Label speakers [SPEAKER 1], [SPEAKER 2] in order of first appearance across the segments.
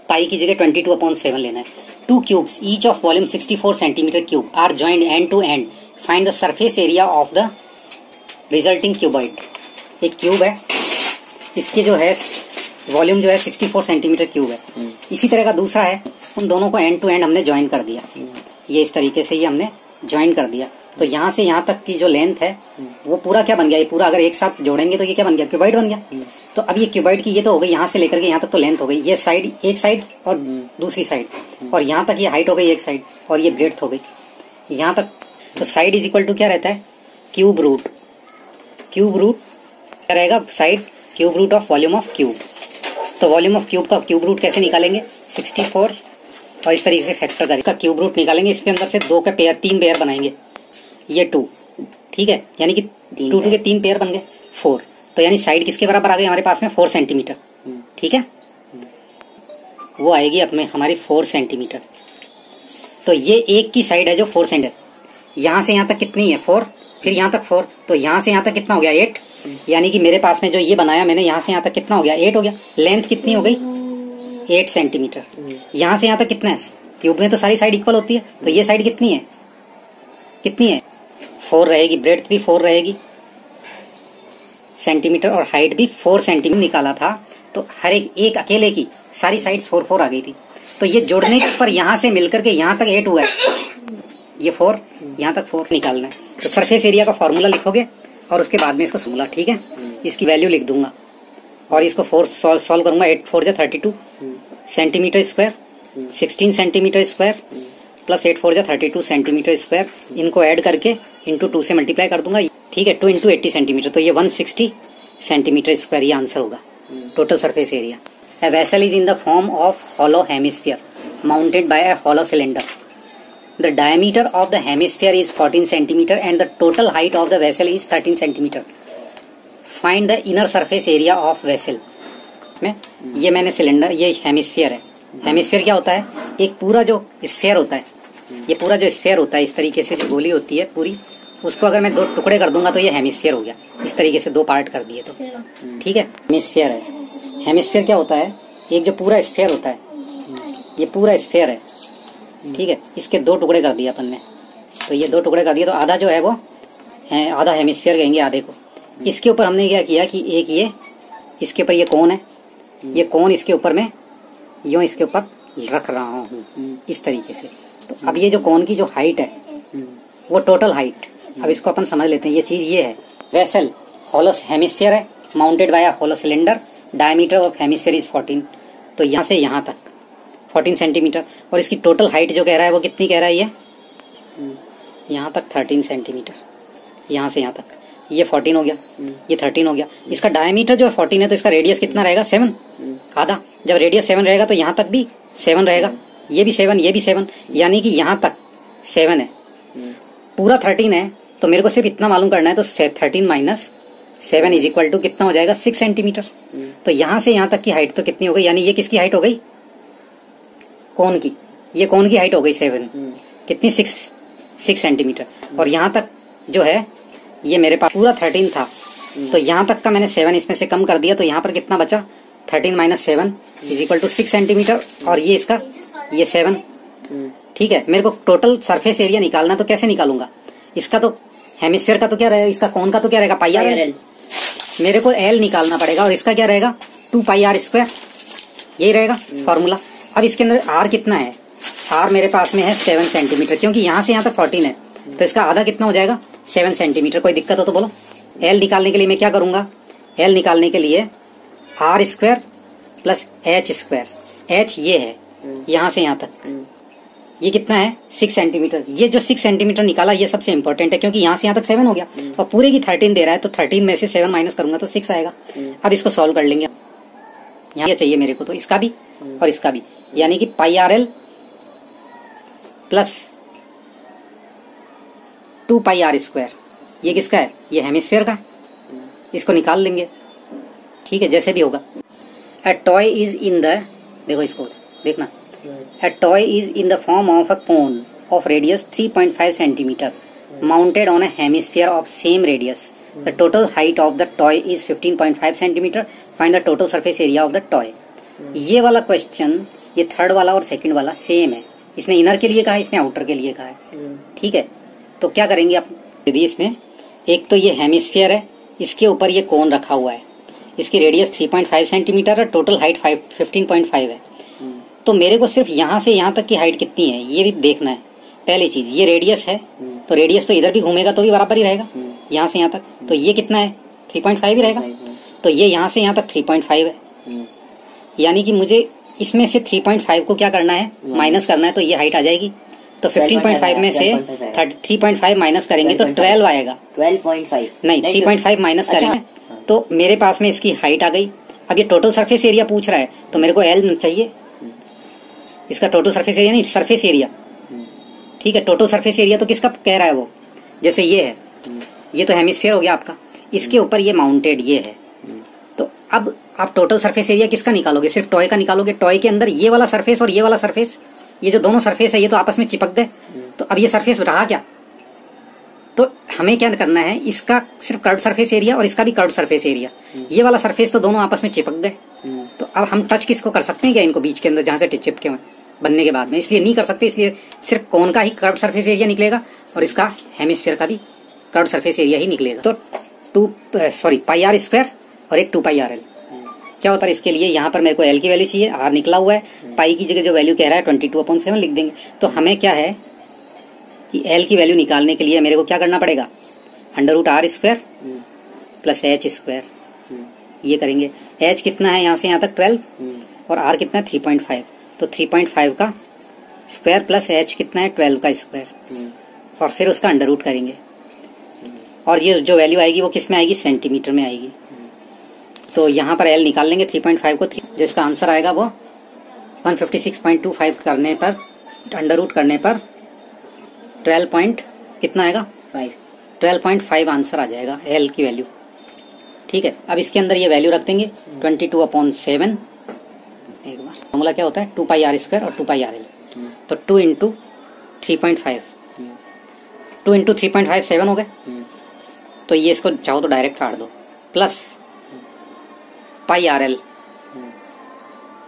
[SPEAKER 1] पाई की जगह 22/7 लेना है। Two cubes each of volume 64 centimetre cube are joined end to end, find the surface area of the resulting cuboid. एक cube है, इसके जो है वॉल्यूम जो है 64 सेंटीमीटर क्यूब है। इसी तरह का दूसरा है, उन दोनों को एंड टू एंड हमने ज्वाइन कर दिया। ये इस तरीके से ये हमने ज्वाइन कर दिया, तो यहाँ से यहाँ तक की जो लेंथ है वो पूरा क्या बन गया, ये पूरा अगर एक साथ जोड़ेंगे तो ये क्या बन गया, क्यूबॉइड बन गया। तो अब ये क्यूबॉइड की ये तो हो गई, यहाँ से लेकर के यहाँ तक तो लेंथ हो गई, ये साइड एक साइड और दूसरी साइड, और यहाँ तक ये हाइट हो गई एक साइड और ये ब्रेड्थ हो गई यहाँ तक। तो साइड इज इक्वल टू क्या रहता है, क्यूब रूट। क्यूब रूट क्या रहेगा, side cube root of volume of cube. तो वॉल्यूम ऑफ क्यूब का क्यूब रूट कैसे निकालेंगे, 64 और इस तरीके से फैक्टर करेंगे, इसका क्यूब रूट निकालेंगे। इसके अंदर से दो के पेयर, तीन पेयर बनाएंगे, ये 2, ठीक है, यानी कि 2 के 3 पेयर बन गए 4। तो यानी साइड किसके बराबर आ गई हमारे पास में, 4 सेंटीमीटर, ठीक है, वो आएगी अपने हमारी 4 सेंटीमीटर। तो ये एक की साइड है जो 4 सेंटीमीटर, यहाँ से यहाँ तक कितनी है 4, फिर यहाँ तक 4, तो यहाँ से यहाँ तक कितना हो गया 8, यानी कि मेरे पास में जो ये बनाया मैंने यहाँ से यहाँ तक कितना हो गया 8 हो गया। लेंथ कितनी हो गई 8 सेंटीमीटर। यहाँ से यहाँ तक कितना है, क्यूब में तो सारी साइड इक्वल होती है, तो ये साइड कितनी है, कितनी है 4 रहेगी, ब्रेड्थ भी 4 रहेगी सेंटीमीटर और हाइट भी 4 सेंटीमीटर निकाला था। तो हर एक अकेले की सारी साइड 4 आ गई थी। तो ये जोड़ने पर यहाँ से मिलकर के यहाँ तक 8 हुआ है, ये 4 यहाँ तक 4 निकालना है। तो सरफेस एरिया का फॉर्मूला लिखोगे और उसके बाद में इसको फॉर्मूला, ठीक है, इसकी वैल्यू लिख दूंगा और इसको 4 सॉल्व करूंगा। 8 4 जा 32 centimetre square, 16 centimetre square plus 8 4 जा 32 सेंटीमीटर स्क्वायर, इनको ऐड करके इंटू 2 से मल्टीप्लाई कर दूंगा, ठीक है, 2 इंटू 80 सेंटीमीटर, तो ये 160 सेंटीमीटर स्क्वायर ये आंसर होगा total surface area. A vessel is in the form of hollow hemisphere mounted by a hollow cylinder. The diameter of the hemisphere is 14 centimeter and the total height of the vessel is 13 centimeter. Find the inner surface area of vessel. में ये मैंने cylinder, ये hemisphere है। Hemisphere क्या होता है, एक पूरा जो स्फीयर होता है, ये पूरा जो स्फीयर होता है इस तरीके से जो गोली होती है पूरी, उसको अगर मैं 2 टुकड़े कर दूंगा तो ये हेमिस्फीयर हो गया। इस तरीके से 2 पार्ट कर दिए तो ठीक है, हेमिस्फीयर है। हेमिस्फीयर क्या होता है, एक जो पूरा स्फीयर होता है, ये पूरा स्फीयर है, ठीक है, इसके 2 टुकड़े कर दिए अपन ने, तो ये 2 टुकड़े कर दिए, तो आधा जो है वो है, आधा हेमिस्फीयर कहेंगे आधे को। इसके ऊपर हमने क्या किया कि एक ये इसके ऊपर ये कोन है, ये कोन इसके ऊपर में यूं इसके ऊपर रख रहा हूँ इस तरीके से। तो अब ये जो कोन की जो हाइट है वो टोटल हाइट, अब इसको अपन समझ लेते हैं। ये चीज ये है, वेसल होलो हेमिस्फीयर है, mounted by a hollow cylinder, diameter of hemisphere is 14, तो यहाँ से यहाँ तक 14 सेंटीमीटर, और इसकी टोटल हाइट जो कह रहा है वो कितनी कह रहा है, ये यहाँ तक 13 सेंटीमीटर, यहाँ से यहाँ तक ये 14 हो गया, ये 13 हो गया। इसका डायमीटर जो है 14 है, तो इसका रेडियस कितना रहेगा 7, आधा। जब रेडियस 7 रहेगा तो यहाँ तक भी 7 रहेगा, ये भी 7, ये भी 7, यानी कि यहाँ तक 7 है, पूरा 13 है। तो मेरे को सिर्फ इतना मालूम करना है, तो 13 माइनस 7 इज इक्वल टू कितना हो जाएगा 6 सेंटीमीटर। तो यहाँ से यहाँ तक की हाइट तो कितनी हो गई, यानी ये किसकी हाइट हो गई, कोन की, ये कोन की हाइट हो गई 7, कितनी 6 सेंटीमीटर। और यहाँ तक जो है ये मेरे पास पूरा 13 था, तो यहाँ तक का मैंने 7 इसमें से कम कर दिया, तो यहाँ पर कितना बचा 13 minus 7 is equal to 6 centimetre, और ये इसका ये 7, ठीक है। मेरे को टोटल सरफेस एरिया निकालना, तो कैसे निकालूंगा, इसका तो हेमिस्फीयर का तो क्या रहेगा, इसका कोन का तो क्या रहेगा पाई आर एल, मेरे को एल निकालना पड़ेगा, और इसका क्या रहेगा 2 पाई आर स्क्वायर, यही रहेगा फॉर्मूला। अब इसके अंदर आर कितना है, आर मेरे पास में है 7 सेंटीमीटर, क्योंकि यहाँ से यहाँ तक 14 है, तो इसका आधा कितना हो जाएगा 7 सेंटीमीटर। कोई दिक्कत हो तो बोलो। एल निकालने के लिए मैं क्या करूंगा, एल निकालने के लिए R square plus H square, H ये है यहाँ से यहाँ तक, ये कितना है 6 सेंटीमीटर। ये जो 6 सेंटीमीटर निकाला ये सबसे इंपॉर्टेंट है, क्योंकि यहाँ से यहाँ तक 7 हो गया और पूरे की 13 दे रहा है, तो 13 में से 7 माइनस करूंगा तो 6 आएगा। अब इसको सॉल्व कर लेंगे, यहाँ चाहिए मेरे को, तो इसका भी और इसका भी, यानी कि pi R L plus 2 pi R square, ये किसका है, ये हेमिस्फीयर का, इसको निकाल लेंगे, ठीक है, जैसे भी होगा। ए टॉय इज इन द, देखो इसको देखना, a toy is in the form of a cone of radius 3.5 centimeter mounted on a hemisphere of same radius. The total height of the toy is 15.5 centimeter. Find the total surface area of the toy. ये वाला question, ये third वाला और second वाला same है। इसने inner के लिए कहा, इसने आउटर के लिए कहा है। ठीक है, तो क्या करेंगे आप, यदि इसने एक तो ये हेमिस्फीयर है, इसके ऊपर ये कोन रखा हुआ है, इसकी रेडियस 3.5 सेंटीमीटर और टोटल हाइट 15.5 है। तो मेरे को सिर्फ यहाँ से यहाँ तक की हाइट कितनी है ये भी देखना है। पहली चीज ये रेडियस है, तो रेडियस तो इधर भी घूमेगा तो भी बराबर ही रहेगा यहाँ से यहाँ तक। तो ये कितना है, 3.5 ही रहेगा। तो ये यहाँ से यहाँ तक 3.5 है, यानी कि मुझे इसमें से 3.5 को क्या करना है, माइनस करना है। तो ये हाइट आ जाएगी। तो 15.5 में से 3.5 माइनस करेंगे तो 12 आएगा।
[SPEAKER 2] 12.5
[SPEAKER 1] नहीं, 3.5 माइनस करेंगे तो मेरे पास में इसकी हाइट आ गई। अब ये टोटल सरफेस एरिया पूछ रहा है, तो मेरे को एल चाहिए। इसका टोटल सरफेस एरिया नहीं, सरफेस एरिया। ठीक है, टोटल सरफेस एरिया तो किसका कह रहा है वो, जैसे ये है, ये तो हेमिस्फीयर हो गया आपका, इसके ऊपर ये माउंटेड ये है। तो अब आप टोटल सरफेस एरिया किसका निकालोगे, सिर्फ टॉय का निकालोगे। टॉय के अंदर ये वाला सरफेस और ये वाला सरफेस, ये जो दोनों सरफेस है ये तो आपस में चिपक गए। तो अब ये सरफेस रहा क्या, तो हमें क्या करना है, इसका सिर्फ कर्व सरफेस एरिया और इसका भी कर्व सरफेस एरिया। ये वाला सरफेस तो दोनों आपस में चिपक गए। तो अब हम टच किसको कर सकते हैं क्या, इनको बीच के अंदर जहां से चिपके हुए बनने के बाद में, इसलिए नहीं कर सकते। इसलिए सिर्फ कोन का ही कर्व सरफेस एरिया निकलेगा और इसका हेमिस्फीयर का भी कर्व सरफेस एरिया ही निकलेगा। तो पाई आर स्क्वायर और एक 2 पाई आर एल। क्या होता है इसके लिए, यहाँ पर मेरे को एल की वैल्यू चाहिए, आर निकला हुआ है, पाई की जगह जो वैल्यू कह रहा है 22/7 लिख देंगे। तो हमें क्या है कि एल की वैल्यू निकालने के लिए मेरे को क्या करना पड़ेगा, √r square plus h square, ये करेंगे। h कितना है यहाँ से यहाँ तक 12 और r कितना है 3.5। तो 3.5 का स्क्वायर प्लस h कितना है 12 का स्क्वायर, और फिर उसका अंडर करेंगे। और ये जो वैल्यू आएगी वो किस में आएगी, सेंटीमीटर में आएगी। तो यहाँ पर L निकाल लेंगे 3.5 को, जिसका आंसर आएगा वो 156.25 करने पर, अंडर करने पर 12 कितना आएगा 12.5 आंसर आ जाएगा L की वैल्यू। ठीक है, अब इसके अंदर ये वैल्यू रख देंगे 22/7। एक बार फॉर्मूला क्या होता है, 2 पाई आर स्क्वायर और 2 पाई आर एल। तो 2 × 3.5, 2 × 3.5 7 हो गए। तो ये इसको चाहो तो डायरेक्ट काट दो, plus pi R L,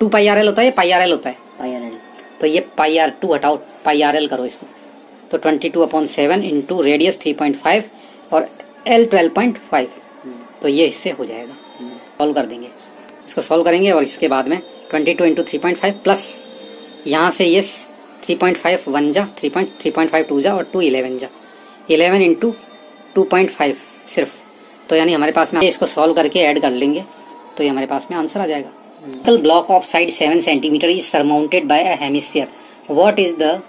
[SPEAKER 1] 2 pi R L होता है, पाई आर एल होता है,
[SPEAKER 2] पाई आर एल।
[SPEAKER 1] तो ये पाई आर 2 हटाओ, पाई आर एल करो इसको। तो 22/7 इंटू रेडियस 3.5 और L 12.5। तो ये इससे हो जाएगा, सॉल्व कर देंगे, इसको सॉल्व करेंगे। और इसके बाद में 22 × 3.5 प्लस यहाँ से ये 3.5 1 जा, 3.5 2 जा और 2 11 जा, 11 × 2.5 सिर्फ। तो यानी हमारे पास में इसको सॉल्व करके ऐड कर लेंगे तो ये हमारे पास में आंसर आ जाएगा। Block of side 7 centimetre is surmounted bye a hemisphere, what is the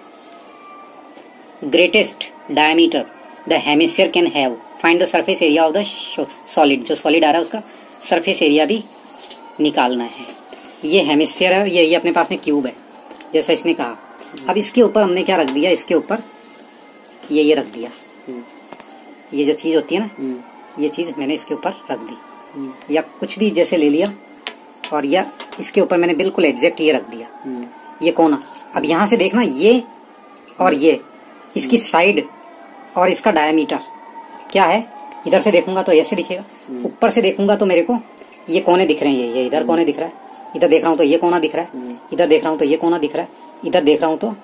[SPEAKER 1] greatest diameter the hemisphere can have, find the surface area of the solid. जो सॉलिड आ रहा है उसका सरफेस एरिया भी निकालना है। ये हेमिस्फीयर है, ये अपने पास में क्यूब है जैसा इसने कहा। अब इसके ऊपर हमने क्या रख दिया, इसके ऊपर ये रख दिया, ये जो चीज होती है ना, ये चीज मैंने इसके ऊपर रख दी, या कुछ भी जैसे ले लिया, और या इसके ऊपर मैंने बिल्कुल एग्जैक्ट ये रख दिया, ये कोना। अब यहाँ से देखना, ये और ये इसकी साइड और इसका डायमीटर क्या है, इधर से देखूंगा तो ऐसे दिखेगा, ऊपर से देखूंगा तो मेरे को ये कोने दिख रहे हैं, ये इधर कोने दिख रहा है, इधर देख रहा हूँ तो ये कोना दिख रहा है, इधर देख रहा हूँ तो ये कोना दिख रहा है, इधर देख रहा हूँ तो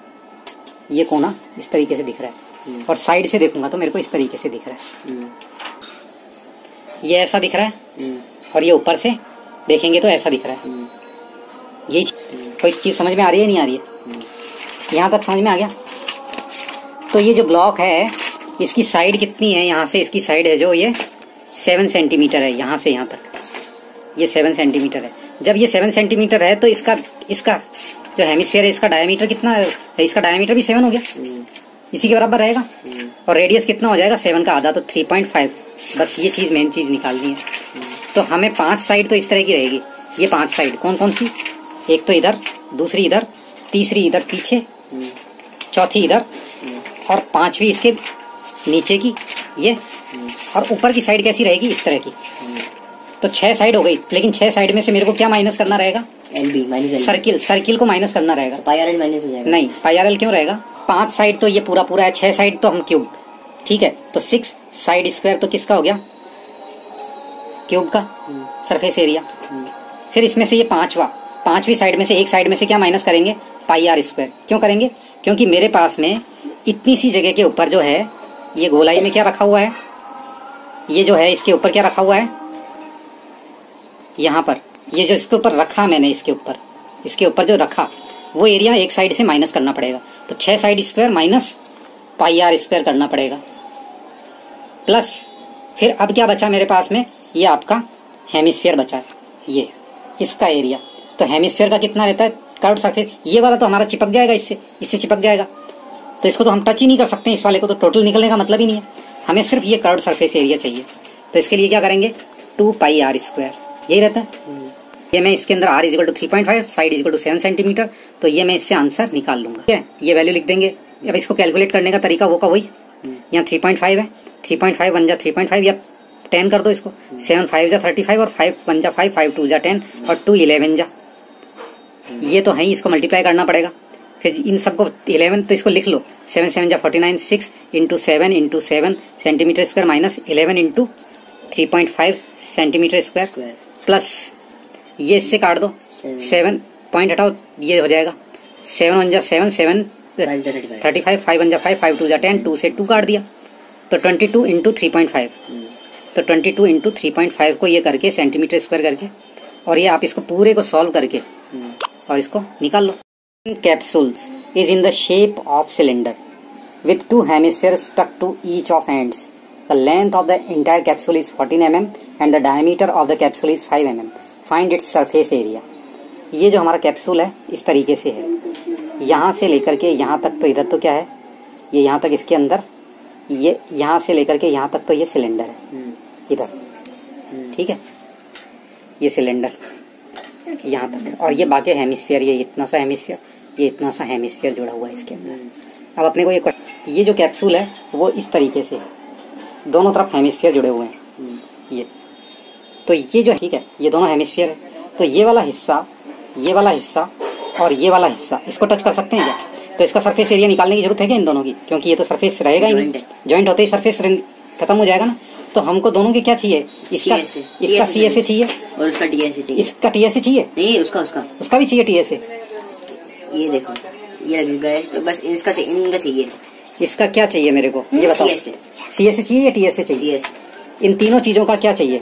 [SPEAKER 1] ये कोना इस तरीके से दिख रहा है, और साइड से देखूंगा तो मेरे को इस तरीके से दिख रहा है, ये ऐसा दिख रहा है, और ये ऊपर से देखेंगे तो ऐसा दिख रहा है। यही कोई चीज समझ में आ रही है, नहीं आ रही है, यहाँ तक समझ में आ गया। तो ये जो ब्लॉक है इसकी साइड कितनी है, यहाँ से इसकी साइड है जो ये 7 सेंटीमीटर है, यहाँ से यहाँ तक ये 7 सेंटीमीटर है। जब ये 7 सेंटीमीटर है तो इसका जो हेमिस्फीयर है इसका डायमीटर कितना है, इसका डायमीटर भी 7 हो गया, इसी के बराबर रहेगा। और रेडियस कितना हो जाएगा, 7 का आधा, तो 3.5। बस ये चीज मेन चीज निकालनी है। तो हमें 5 साइड तो इस तरह की रहेगी। ये 5 साइड कौन कौन सी, एक तो इधर, दूसरी इधर, तीसरी इधर पीछे, चौथी इधर, और 5वीं इसके नीचे की ये, और ऊपर की साइड कैसी रहेगी, इस तरह की। तो 6 साइड हो गई, लेकिन 6 साइड में से मेरे को क्या माइनस करना रहेगा,
[SPEAKER 2] LB माइनस
[SPEAKER 1] सर्किल को माइनस करना रहेगा।
[SPEAKER 2] पाई आर एल माइनस हो जाएगा,
[SPEAKER 1] नहीं पाई आर एल क्यों रहेगा, 5 साइड तो ये पूरा है, 6 साइड तो हम क्यूब, ठीक है। तो 6 साइड स्क्वायर तो किसका हो गया, क्यूब का सरफेस एरिया। फिर इसमें से ये 5वां पांचवी साइड में से एक साइड में से क्या माइनस करेंगे, पाई आर स्क्वायर। क्यों करेंगे, क्योंकि मेरे पास में इतनी सी जगह के ऊपर जो है ये गोलाई में क्या रखा हुआ है, ये जो है इसके ऊपर क्या रखा हुआ है, यहाँ पर ये जो इसके ऊपर रखा मैंने, इसके ऊपर जो रखा वो एरिया एक साइड से माइनस करना पड़ेगा। तो 6 side square minus pi R square करना पड़ेगा, प्लस फिर अब क्या बचा मेरे पास में, ये आपका हेमिस्फीयर बचा है, ये इसका एरिया। तो हेमिस्फीयर का कितना रहता है, कर्व्ड सरफेस, ये वाला तो हमारा चिपक जाएगा, इससे चिपक जाएगा, तो इसको तो हम टच ही नहीं कर सकते, इस वाले को तो टोटल निकलने का मतलब ही नहीं है। हमें सिर्फ ये कर्व्ड सरफेस एरिया चाहिए। तो इसके लिए क्या करेंगे, 2 पाई आर स्क्वायर, यही रहता है। ये मैं इसके अंदर r is equal to 3.5, side is equal to 7 centimetre, तो ये मैं इससे आंसर निकाल लूंगा। ठीक है, ये वैल्यू लिख देंगे। अब इसको कैलकुलेट करने का तरीका वो का वही, यहाँ 3.5 है, 3.5 1 जा 3.5 या 10 कर दो इसको, 7 5 जा 35 और 5 1 जा 5 5 2 जा 10 और 2 11 जा, ये तो है ही, इसको मल्टीप्लाई करना पड़ेगा। फिर इन सबको 11, तो इसको लिख लो, 7 7 जा 49, 6 into 7 centimetre square minus 11 into 3.5 centimetre square, plus ये इससे काट दो, 7 पॉइंट हटाओ, ये हो जाएगा 7 1 जा 7 7 35 5 1 जा 5 5 2 जा 10, 2 से 2 काट दिया, तो 22 इंटू 3.5, तो 22 इंटू 3.5 को ये करके सेंटीमीटर स्क्वायर करके, और ये आप इसको पूरे को सॉल्व करके और इसको निकाल लो। Capsules is in the shape of cylinder with 2 hemispheres stuck to each of ends. The length of the entire capsule is 14 mm and the diameter of the capsule is 5 mm. Find its surface area. ये जो हमारा capsule है इस तरीके से है, यहाँ से लेकर के यहाँ तक, तो इधर तो क्या है, ये यहाँ तक इसके अंदर, ये यहाँ से लेकर के यहाँ तक तो ये सिलेंडर है इधर, ठीक है, ये सिलेंडर यहाँ तक, और ये बाकी हेमिस्फीयर, ये इतना सा हेमिस्फीयर, ये इतना सा हेमिस्फीयर जुड़ा हुआ है इसके अंदर। अब अपने को ये जो कैप्सूल है वो इस तरीके से है, दोनों तरफ हेमिस्फीयर जुड़े हुए हैं, ये तो ये जो, ठीक है, ये दोनों हेमिस्फीयर है, तो ये वाला हिस्सा और ये वाला हिस्सा इसको टच कर सकते हैं क्या, तो इसका सरफेस एरिया निकालने की जरूरत है क्या इन दोनों की, क्योंकि ये तो सरफेस रहेगा ही नहीं, ज्वाइंट होते ही सरफेस खत्म हो जाएगा ना। तो हमको दोनों के क्या चाहिए, इसका CSA चाहिए
[SPEAKER 2] और उसका TSA चाहिए,
[SPEAKER 1] इसका TSA चाहिए,
[SPEAKER 2] नहीं उसका
[SPEAKER 1] भी चाहिए TSA।
[SPEAKER 2] ये देखो ये गए, तो बस इनका चाहिए,
[SPEAKER 1] इसका क्या चाहिए मेरे को ये बताओ, CSA चाहिए या TSA चाहिए, इन तीनों चीजों का क्या चाहिए,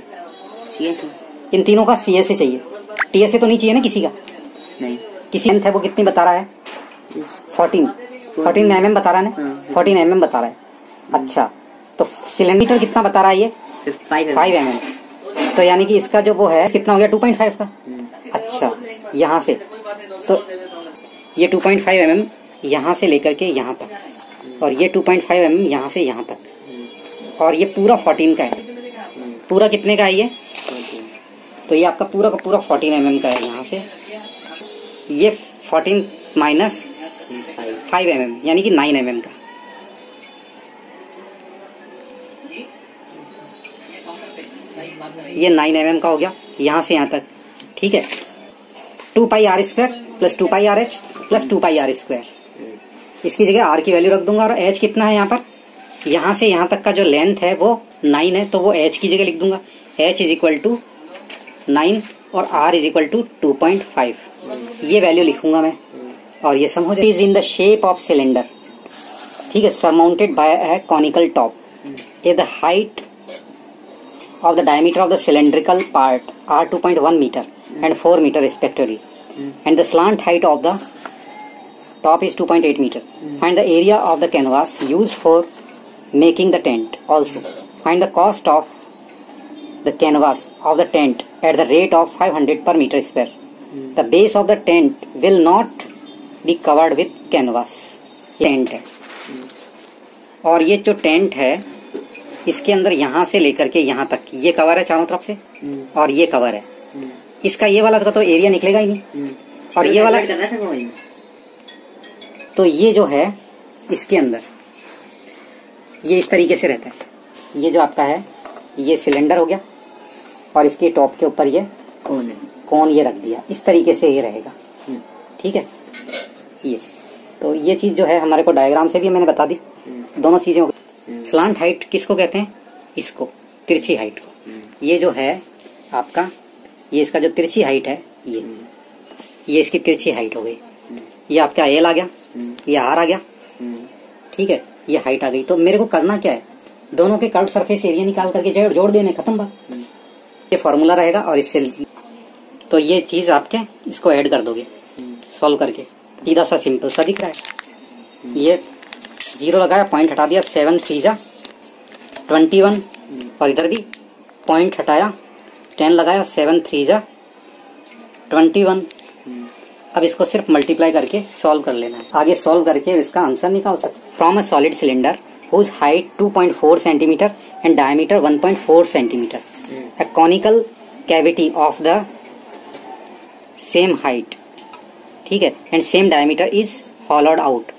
[SPEAKER 2] CSA,
[SPEAKER 1] इन तीनों का CSA चाहिए, TSA तो नहीं चाहिए ना किसी का,
[SPEAKER 2] नहीं,
[SPEAKER 1] किसी है वो कितनी बता रहा है, 14 mm बता रहा है ना, 14 mm बता रहा है। अच्छा, तो सिलेंडर कितना बता रहा है ये, 5 mm, तो यानी कि इसका जो वो है कितना हो गया, 2.5 का। अच्छा, यहाँ से तो ये 2.5 mm यहाँ से लेकर के यहाँ तक, और ये 2.5 mm यहाँ से यहाँ तक, और ये पूरा 14 का है, पूरा कितने का है ये, तो ये आपका पूरा का पूरा 14 mm का है, यहाँ से ये 14 माइनस 5 mm यानी कि 9 mm का। ये 9 mm का हो गया यहाँ से यहाँ तक, ठीक है। 2 pi R square plus 2 pi R H plus 2 pi R square, इसकी जगह आर की वैल्यू रख दूंगा, और एच कितना है यहाँ पर, यहाँ से यहाँ तक का जो लेंथ है वो 9 है, तो वो एच की जगह लिख दूंगा, एच इज इक्वल टू 9 और आर इज इक्वल टू 2.5, ये वैल्यू लिखूंगा मैं, और ये सम हो जाएगा। Is in the shape of cylinder, ठीक है, surmounted bye a conical top, A the height of the diameter of the cylindrical part are 2.1 meter and 4 meter respectively, and the slant height of the top is 2.8 meter. Find the area of the canvas used for making the tent. Also, find the cost of the canvas of the tent at the rate of 500 per meter square. The base of the tent will not be covered with canvas. Tent है, और ये जो tent है इसके अंदर यहाँ से लेकर के यहाँ तक ये कवर है चारों तरफ से, और ये कवर है, इसका ये वाला तो एरिया निकलेगा ही नहीं, और ये वाला तो ये जो है इसके अंदर ये इस तरीके से रहता है, ये जो आपका है ये सिलेंडर हो गया, और इसके टॉप के ऊपर ये कौन ये रख दिया, इस तरीके से ये रहेगा, ठीक है। ये तो ये चीज जो है हमारे को डायग्राम से भी मैंने बता दी, दोनों चीजें। स्लांट हाइट किसको कहते हैं, इसको तिरछी हाइट को, ये जो है आपका, ये इसका जो तिरछी हाइट है ये ये इसकी तिरछी हाइट हो गई। ये आपका एल आ गया, ये आर आ गया, ठीक है, ये हाइट आ गई। तो मेरे को करना क्या है, दोनों के कर्व सरफेस एरिया निकाल करके जोड़ देने, खत्म बात। ये फॉर्मूला रहेगा और इससे तो ये चीज आपके इसको ऐड कर दोगे सॉल्व करके। सीधा सा सिंपल सा दिख रहा है। ये 0 लगाया, पॉइंट हटा दिया, 7 3 जा 21 और इधर भी पॉइंट हटाया, 10 लगाया, 7 3 जा 21। अब इसको सिर्फ मल्टीप्लाई करके सॉल्व कर लेना है। आगे सॉल्व करके इसका आंसर निकाल सकते। From a solid cylinder whose height 2.4 centimeter and diameter 1.4 centimeter, a conical cavity of the same height, ठीक है, and same diameter is hollowed out.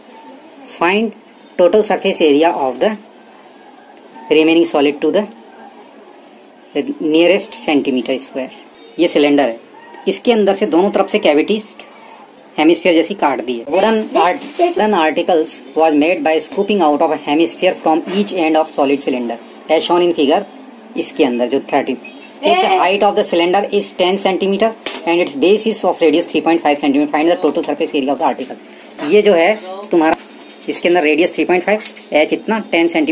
[SPEAKER 1] Find total surface area of the remaining solid to the nearest centimeter square. ये cylinder है, इसके अंदर से दोनों तरफ से कैविटीज हेमिस्फीयर जैसी काट दी है। Wooden articles was made by scooping out of a hemisphere from each end of solid cylinder, as shown in figure। इसके अंदर जो 30, its height of the cylinder is 10 centimeter and its base is of radius 3.5 centimeter. Find the total surface area of the article। ये जो है तुम्हारा, इसके अंदर radius 3.5, H इतना 10 सेंटीमीटर।